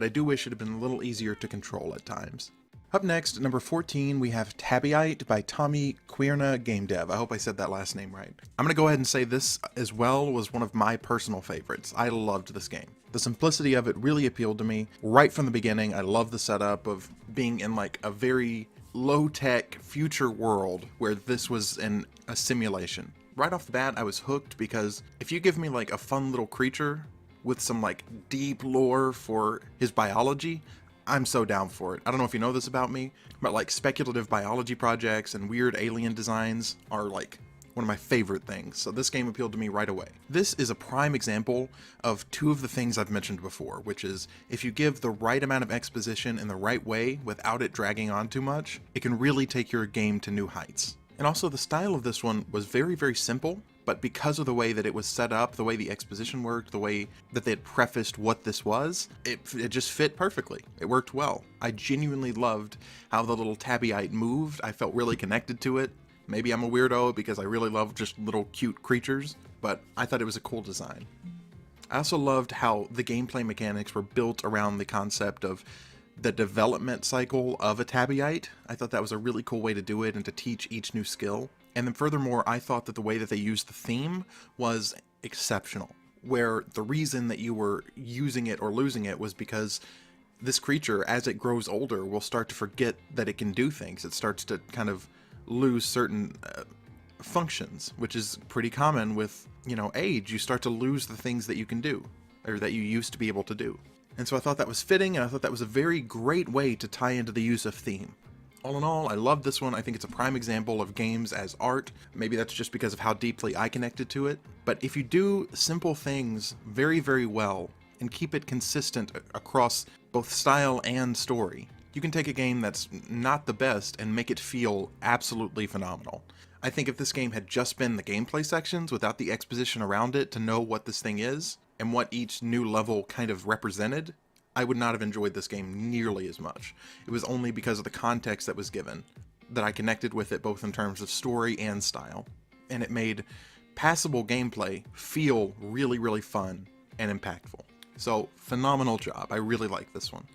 but I do wish it had been a little easier to control at times. Up next, number 14, we have Tabbyite by Tommy Queerna Game Dev. I hope I said that last name right. I'm going to go ahead and say this as well was one of my personal favorites. I loved this game. The simplicity of it really appealed to me. Right from the beginning, I love the setup of being in like a very low-tech future world where this was in a simulation. Right off the bat, I was hooked because if you give me like a fun little creature with some like deep lore for his biology, I'm so down for it. I don't know if you know this about me, but like speculative biology projects and weird alien designs are like one of my favorite things. So this game appealed to me right away. This is a prime example of two of the things I've mentioned before, which is if you give the right amount of exposition in the right way without it dragging on too much, it can really take your game to new heights. And also the style of this one was very, very simple, but because of the way that it was set up, the way the exposition worked, the way that they had prefaced what this was, it just fit perfectly. It worked well. I genuinely loved how the little Tabbyite moved. I felt really connected to it. Maybe I'm a weirdo because I really love just little cute creatures, but I thought it was a cool design. I also loved how the gameplay mechanics were built around the concept of the development cycle of a Tabbyite. I thought that was a really cool way to do it and to teach each new skill. And then furthermore, I thought that the way that they used the theme was exceptional, where the reason that you were using it or losing it was because this creature, as it grows older, will start to forget that it can do things. It starts to kind of lose certain functions, which is pretty common with, age. You start to lose the things that you can do, or that you used to be able to do. And so I thought that was fitting, and I thought that was a very great way to tie into the use of theme. All in all, I love this one. I think it's a prime example of games as art. Maybe that's just because of how deeply I connected to it. But if you do simple things very, very well and keep it consistent across both style and story, you can take a game that's not the best and make it feel absolutely phenomenal. I think if this game had just been the gameplay sections without the exposition around it to know what this thing is and what each new level kind of represented, I would not have enjoyed this game nearly as much. It was only because of the context that was given that I connected with it both in terms of story and style. And it made passable gameplay feel really, really fun and impactful. So, phenomenal job. I really like this one.